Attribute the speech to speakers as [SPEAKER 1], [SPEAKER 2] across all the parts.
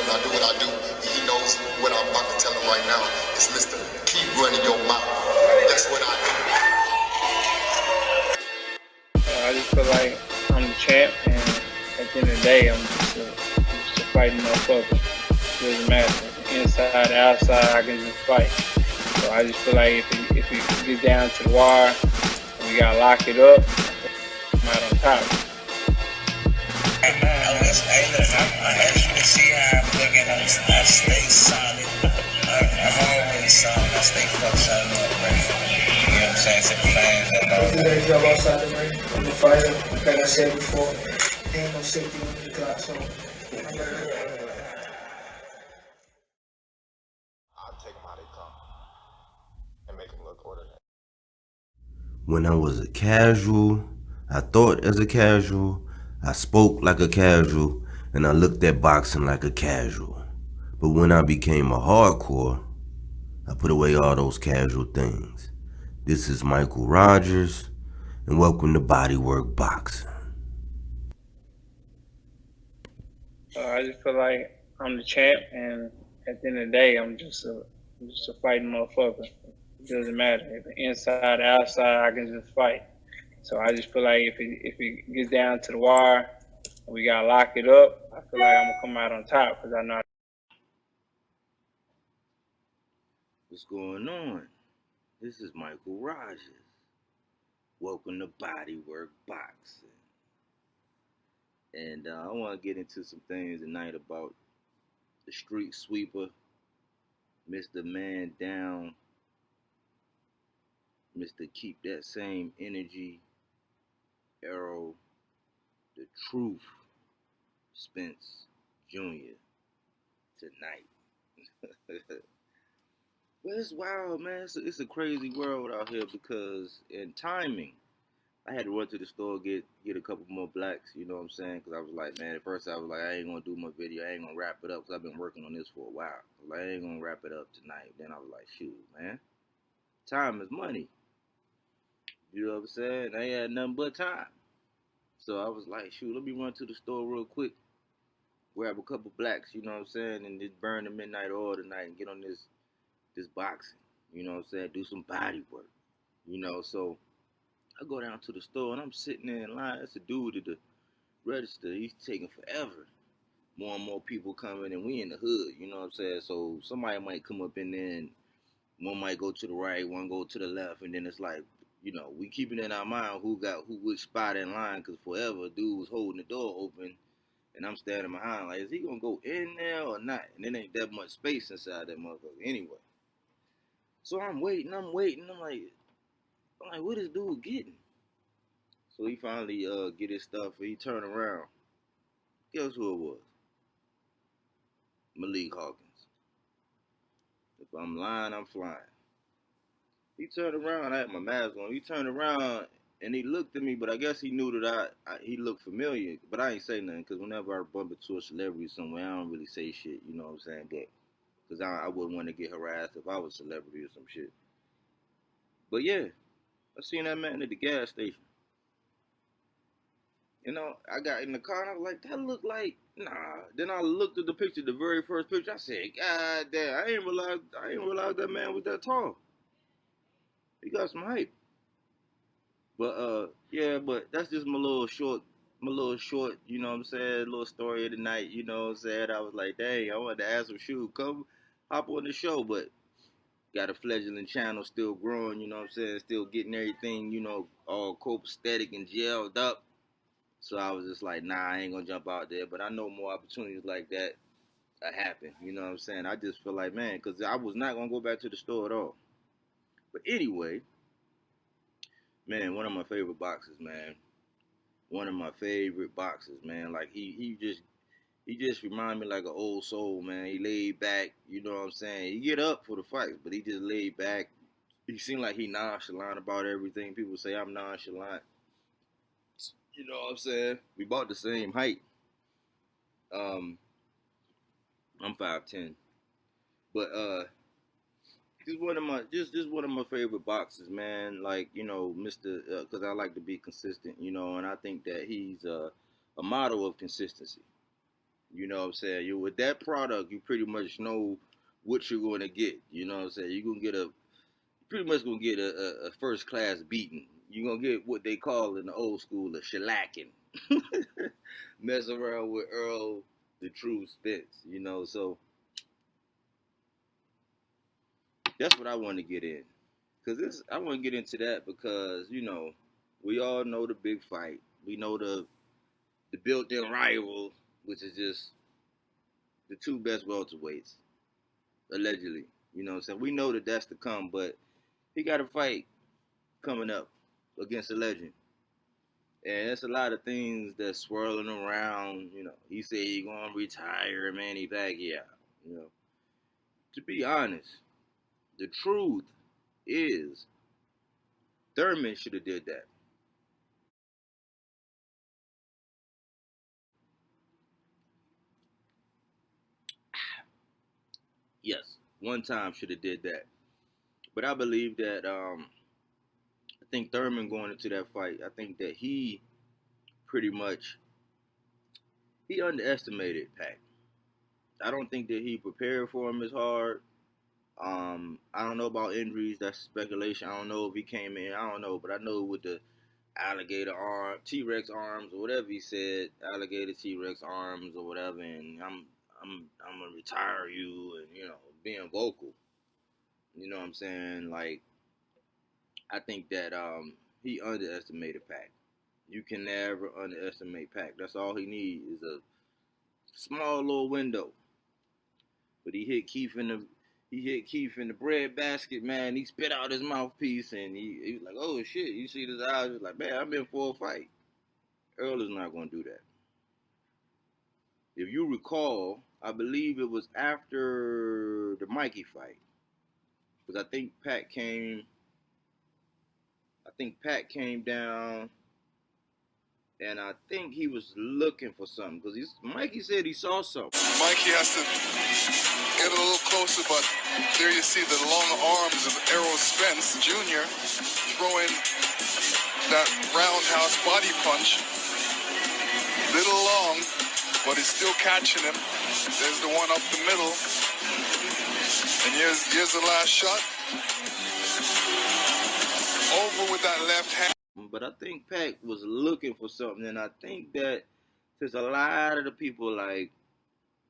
[SPEAKER 1] I do what I do. He knows what I'm about to tell him right now. It's Mr. Keep Running Your Mouth. That's what I do.
[SPEAKER 2] I just feel like I'm the champ, and at the end of the day, I'm just a fighting motherfucker. It doesn't matter. Inside, outside, I can just fight. So I just feel like if it gets down to the wire, and we gotta lock it up, I'm out on top.
[SPEAKER 3] As you can see how I'm looking, I stay solid. I'm always solid. I stay fucked solid up, man. You know what I'm saying? To the fans that know.
[SPEAKER 4] Do that job outside the ring. I'm a fighter. Like I said before, ain't no safety on the clock, so I'm ready.
[SPEAKER 1] I'll take them how they come and make them look ordinary.
[SPEAKER 5] When I was a casual, I thought as a casual, I spoke like a casual, and I looked at boxing like a casual. But when I became a hardcore, I put away all those casual things. This is Michael Rogers, and welcome to Bodywork Boxing.
[SPEAKER 2] I just feel like I'm the champ, and at the end of the day, I'm just a fighting motherfucker. It doesn't matter. If it's inside, outside, I can just fight. So I just feel like if it gets down to the wire, and we gotta lock it up, I feel like I'm gonna come out on top because I know.
[SPEAKER 5] What's going on? This is Michael Rogers. Welcome to Bodywork Boxing. And I want to get into some things tonight about the street sweeper, Mr. Mandown, Mr. Keep That Same Energy, Errol, the Truth, Spence Jr. tonight. But it's wild, man. It's a crazy world out here because in timing, I had to run to the store, get a couple more blacks, you know what I'm saying? Because I was like, man, at first I was like, I ain't going to do my video. I ain't going to wrap it up because I've been working on this for a while. Like, I ain't going to wrap it up tonight. Then I was like, shoot, man. Time is money. You know what I'm saying? I ain't had nothing but time. So I was like, shoot, let me run to the store real quick, grab a couple blacks, you know what I'm saying, and just burn the midnight oil tonight and get on this boxing, you know what I'm saying, do some body work, you know. So I go down to the store and I'm sitting there in line. It's a dude at the register. He's taking forever. More and more people coming, and we in the hood, you know what I'm saying. So somebody might come up in there, and one might go to the right, one go to the left, and then it's like, you know, we keeping in our mind who which spot in line, because forever a dude was holding the door open, and I'm standing behind like, is he gonna go in there or not? And there ain't that much space inside that motherfucker anyway. So I'm waiting. I'm like, what is dude getting? So he finally get his stuff. He turned around. Guess who it was? Malik Hawkins. If I'm lying, I'm flying. He turned around. I had my mask on. He turned around and he looked at me, but I guess he knew that he looked familiar. But I ain't say nothing because whenever I bump into a celebrity somewhere, I don't really say shit. You know what I'm saying? But because I wouldn't want to get harassed if I was a celebrity or some shit. But yeah, I seen that man at the gas station. You know, I got in the car and I was like, that look like, nah. Then I looked at the picture, the very first picture. I said, God damn, I ain't realize that man was that tall. He got some height. But yeah, but that's just my little short, you know what I'm saying, little story of the night, you know what I'm saying. I was like, dang, I wanted to ask him, shoot, come hop on the show, but got a fledgling channel still growing, you know what I'm saying, still getting everything, you know, all copacetic and gelled up. So I was just like, nah, I ain't gonna jump out there. But I know more opportunities like that happen. You know what I'm saying? I just feel like, man, because I was not gonna go back to the store at all. But anyway, man, one of my favorite boxers, man. One of my favorite boxers, man. Like he just remind me like an old soul, man. He laid back, you know what I'm saying? He get up for the fights, but he just laid back. He seemed like he nonchalant about everything. People say I'm nonchalant. You know what I'm saying? We about the same height. I'm 5'10", but just one of my favorite boxers, man. Like, you know, Mr. Because I like to be consistent, you know, and I think that he's a model of consistency. You know what I'm saying? You with that product, you pretty much know what you're going to get. You know what I'm saying? You're gonna get pretty much gonna get a first class beating. You're gonna get what they call in the old school a shellacking. Mess around with Errol the True Spence, you know. So that's what I want to get in, cause I want to get into that because we all know the big fight. We know the built-in rival, which is just the two best welterweights, allegedly. You know what I'm saying? We know that that's to come, but he got a fight coming up against a legend. And there's a lot of things that's swirling around. He said he gonna retire Manny Pacquiao. To be honest, the truth is Thurman should have did that. Yes, one time should have did that. But I believe that I think Thurman going into that fight, I think that he pretty much he underestimated Pac. I don't think that he prepared for him as hard. I don't know about injuries. That's speculation. I don't know if he came in. I don't know, but I know with the alligator arm, T-Rex arms, or whatever he said, alligator T-Rex arms or whatever, and I'm gonna retire you, and being vocal. You know what I'm saying? Like, I think that he underestimated Pac. You can never underestimate Pac. That's all he needs is a small little window. But he hit Keith in the bread basket, man. He spit out his mouthpiece, and he was like, "Oh shit!" You see his eyes, was like, "Man, I'm in for a fight." Earl is not going to do that. If you recall, I believe it was after the Mikey fight, because I think Pat came down, and I think he was looking for something, because Mikey said he saw something.
[SPEAKER 1] Mikey has to get a little closer, but there you see the long arms of Errol Spence Jr. throwing that roundhouse body punch. Little long, but he's still catching him. There's the one up the middle. And here's the last shot. Over with that left hand.
[SPEAKER 5] But I think Pac was looking for something, and I think that there's a lot of the people like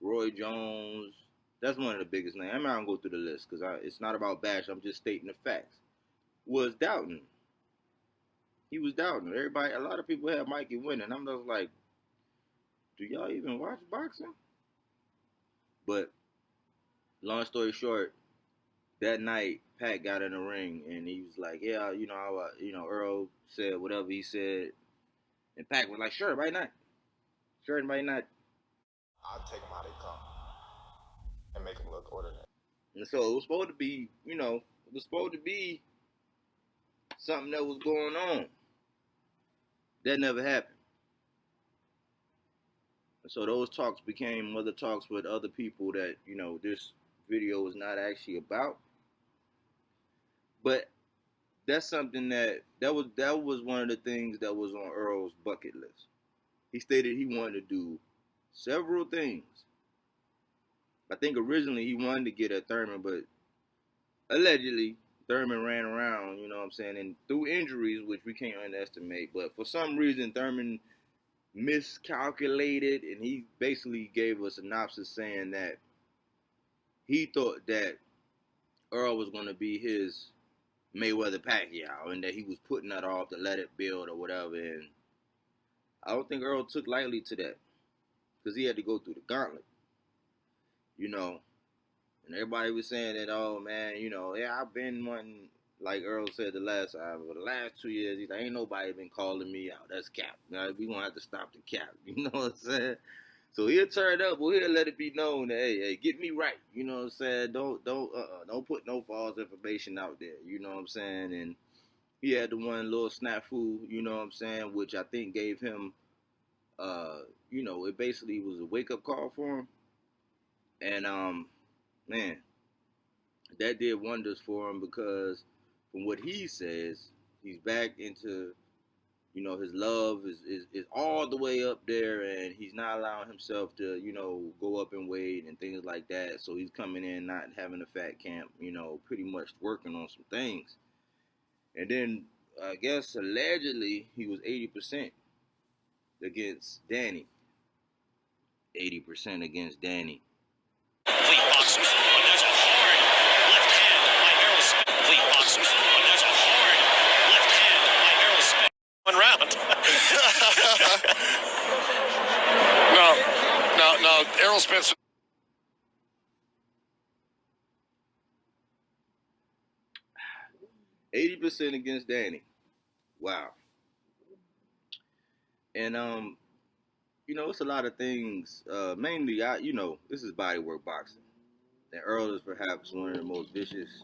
[SPEAKER 5] Roy Jones. That's one of the biggest names. I'm not gonna go through the list because it's not about bash. I'm just stating the facts. Was doubting. He was doubting. Everybody, a lot of people had Mikey winning. I'm just like, do y'all even watch boxing? But long story short, that night Pat got in the ring and he was like, "Yeah, Earl said whatever he said," and Pat was like, "Sure, right now, sure, right now."
[SPEAKER 1] I'll take them how they come and make them look ordinary.
[SPEAKER 5] And so it was supposed to be, something that was going on. That never happened. And so those talks became other talks with other people that, this video was not actually about. But that's something that was one of the things that was on Earl's bucket list. He stated he wanted to do several things. I think originally he wanted to get at Thurman, but allegedly Thurman ran around, you know what I'm saying, and through injuries, which we can't underestimate. But for some reason, Thurman miscalculated, and he basically gave a synopsis saying that he thought that Earl was going to be his Mayweather Pacquiao, and that he was putting that off to let it build or whatever. And I don't think Earl took lightly to that, because he had to go through the gauntlet, And everybody was saying that, oh man, yeah, I've been one, like Earl said the last time, for the last 2 years, he's like, ain't nobody been calling me out. That's cap. Now we gonna have to stop the cap. You know what I'm saying? So he'll turn up, but he'll let it be known that, hey, get me right. You know what I'm saying? Don't put no false information out there. You know what I'm saying? And he had the one little snafu, you know what I'm saying, which I think gave him, it basically was a wake up call for him. And man, that did wonders for him, because from what he says, he's back into, You know, his love is all the way up there, and he's not allowing himself to, you know, go up in weight and things like that. So he's coming in not having a fat camp, you know, pretty much working on some things. And then I guess allegedly he was 80% against Danny. 80% against Danny.
[SPEAKER 6] Complete boxers, but there's a hard left hand by Errol Spence. Complete boxers, but there's a hard left hand by Errol Spence. One round.
[SPEAKER 1] No, Errol Spence.
[SPEAKER 5] 80% against Danny. Wow. And you know, it's a lot of things. Mainly, you know, this is bodywork boxing. And Earl is perhaps one of the most vicious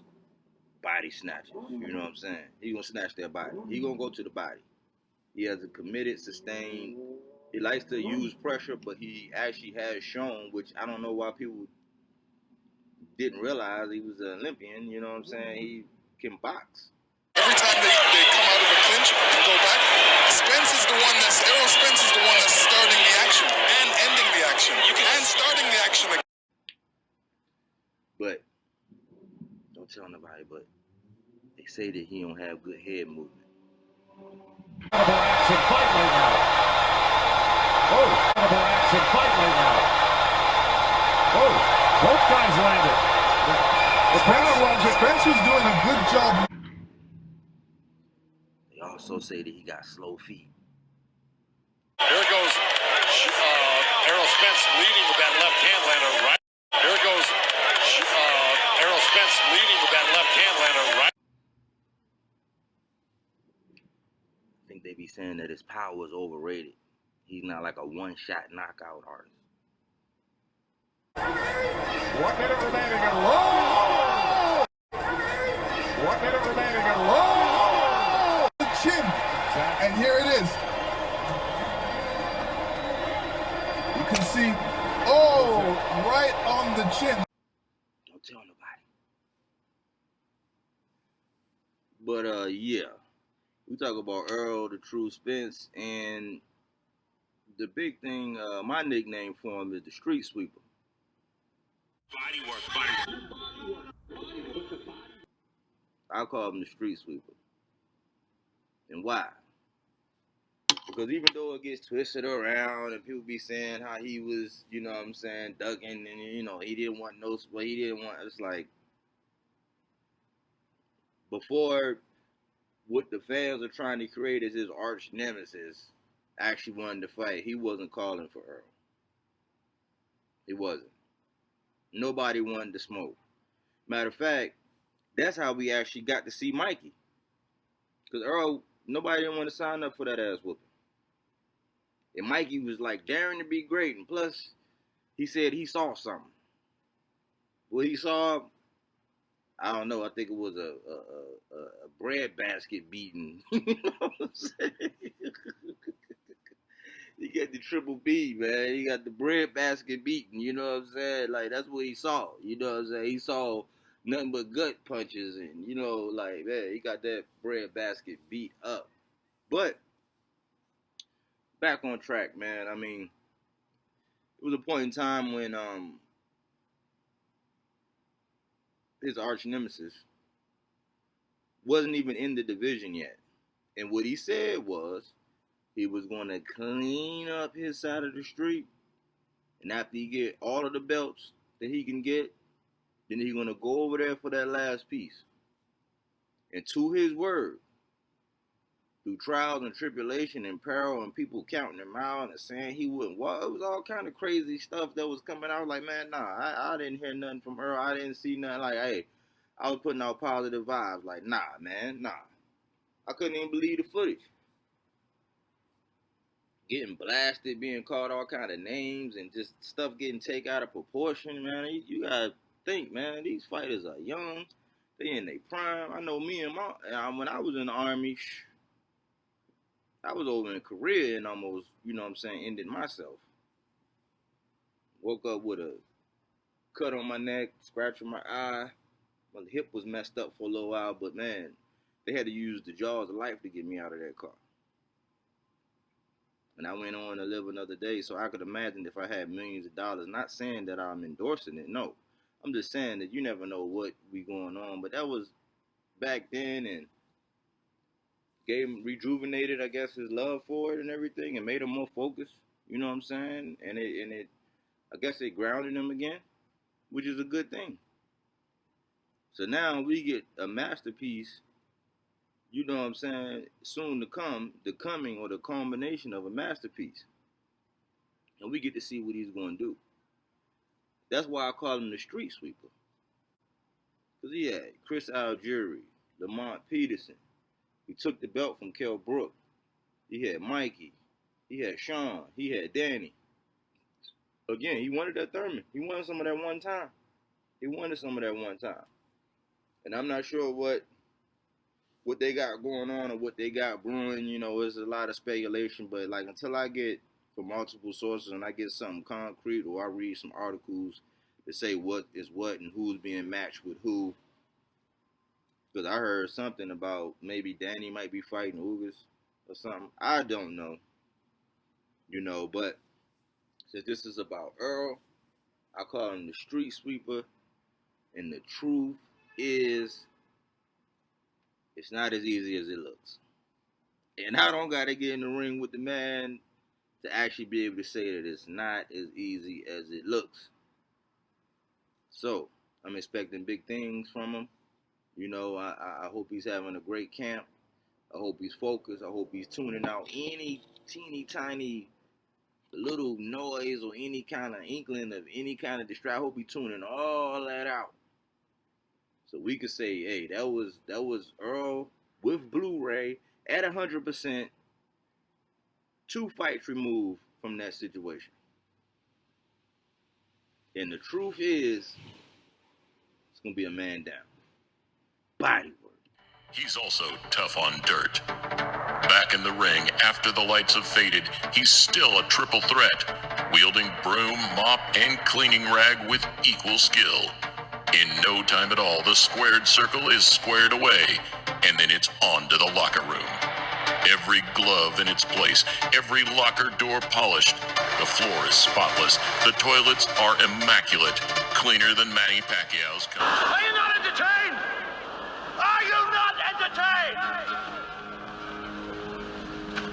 [SPEAKER 5] body snatchers. You know what I'm saying? He gonna snatch their body. He gonna go to the body. He has a committed, sustained. He likes to use pressure, but he actually has shown, which I don't know why people didn't realize he was an Olympian. You know what I'm saying? He can box.
[SPEAKER 1] Every time they come out of a clinch and go back, Errol Spence is the one that's starting the action and ending the action and starting the action again.
[SPEAKER 5] But don't tell nobody, but they say that he don't have good head movement.
[SPEAKER 7] Action fight right now. Action fight right now. Both guys landed.
[SPEAKER 1] Spence was doing a good job.
[SPEAKER 5] They also say that he got slow feet.
[SPEAKER 6] Here goes Errol Spence leading with that left hand lander right. Here goes Errol Spence leading with that left hand lander right.
[SPEAKER 5] I think they be saying that his power is overrated. He's not like a one-shot knockout artist.
[SPEAKER 7] 1 minute remaining and low. 1 minute remaining and low.
[SPEAKER 1] The chin, and here it is. You can see, right on the chin.
[SPEAKER 5] Don't tell nobody. But yeah, we talk about Earl, the True Spence, and the big thing. My nickname for him is the Street Sweeper.
[SPEAKER 6] Body work.
[SPEAKER 5] I call him the Street Sweeper. And why? Because even though it gets twisted around and people be saying how he was, you know what I'm saying, ducking and, you know, he didn't want no, but he didn't want, it's like, before what the fans are trying to create as his arch nemesis actually wanted to fight, he wasn't calling for Earl. He wasn't. Nobody wanted to smoke. Matter of fact, that's how we actually got to see Mikey. Because Earl, nobody didn't want to sign up for that ass whooping. And Mikey was like daring to be great. And plus, he said he saw something. What he saw, I don't know. I think it was a bread basket beating. You know what I'm saying? He got the triple B, man. He got the bread basket beating. You know what I'm saying? Like, that's what he saw. You know what I'm saying? He saw nothing but gut punches. And, you know, like, man, he got that bread basket beat up. But back on track, man. I mean, it was a point in time when his arch nemesis wasn't even in the division yet. And what he said was he was going to clean up his side of the street. And after he get all of the belts that he can get, then he's going to go over there for that last piece. And to his word, through trials and tribulation and peril and people counting him out and saying he wouldn't. Well, it was all kind of crazy stuff that was coming out. Like, man, nah, I didn't hear nothing from Earl. I didn't see nothing. Like, hey, I was putting out positive vibes. Like, nah, man, nah. I couldn't even believe the footage. Getting blasted, being called all kind of names, and just stuff getting taken out of proportion, man. You gotta think, man, these fighters are young. They in their prime. I know me and when I was in the Army, I was over in Korea and almost, you know what I'm saying, ended myself. Woke up with a cut on my neck, scratch on my eye. My hip was messed up for a little while, but man, they had to use the jaws of life to get me out of that car. and I went on to live another day. So I could imagine if I had millions of dollars, not saying that I'm endorsing it, no. I'm just saying that you never know what be going on. But that was back then, and gave him, rejuvenated, I guess, his love for it and everything, and made him more focused. You know what I'm saying? And it I guess it grounded him again, which is a good thing. So now we get a masterpiece, you know what I'm saying, soon to come, the coming or the culmination of a masterpiece. And we get to see what he's going to do. That's why I call him the street sweeper. Because he had Chris Algieri, Lamont Peterson. He took the belt from Kell Brook. He had Mikey. He had Sean. He had Danny. Again, he wanted that Thurman. He wanted some of that one time. And I'm not sure what they got going on or what they got brewing. You know, there's a lot of speculation. But, like, until I get from multiple sources and I get something concrete, or I read some articles that say what is what and who's being matched with who. Because I heard something about maybe Danny might be fighting Ugas or something. I don't know. You know, but since this is about Earl, I call him the street sweeper. And the truth is, it's not as easy as it looks. And I don't got to get in the ring with the man to actually be able to say that it's not as easy as it looks. So, I'm expecting big things from him. You know, I hope he's having a great camp. I hope he's focused. I hope he's tuning out any teeny tiny little noise or any kind of inkling of any kind of distraction. I hope he's tuning all that out. So we could say, hey, that was Earl with Blu-ray at 100%, 2 fights removed from that situation. And the truth is, it's going to be a man down. Body work.
[SPEAKER 8] He's also tough on dirt. Back in the ring, after the lights have faded, he's still a triple threat, wielding broom, mop, and cleaning rag with equal skill. In no time at all, the squared circle is squared away, and then it's on to the locker room. Every glove in its place, every locker door polished. The floor is spotless. The toilets are immaculate, cleaner than Manny Pacquiao's comes.
[SPEAKER 6] Are you not entertained? Are you not entertained?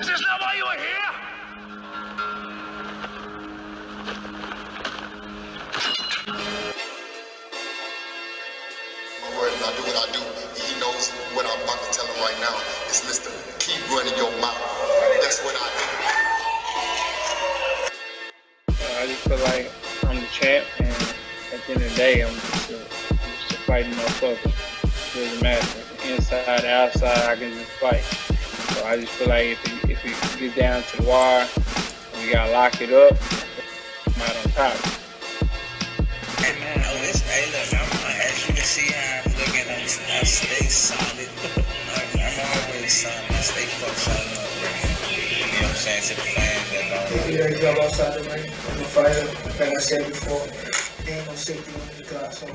[SPEAKER 6] Is this not why you are here?
[SPEAKER 9] I do what I do. He knows what I'm about to tell him right now. It's Mr. Keep running your mouth. That's what I do.
[SPEAKER 2] I just feel like I'm the champ, and at the end of the day, I'm just a fighting motherfucker. It doesn't matter. Inside, outside, I can just fight. So I just feel like if it gets down to the wire, and we gotta lock it up, I'm out on top.
[SPEAKER 3] As you can see how I'm looking, I stay solid. I'm always solid. I stay fucked solid up, bro. You know what I'm saying? To the fans that don't.
[SPEAKER 4] If you ready to go outside the ring, I'm a fighter. Like I said before, there ain't no safety on the clock, so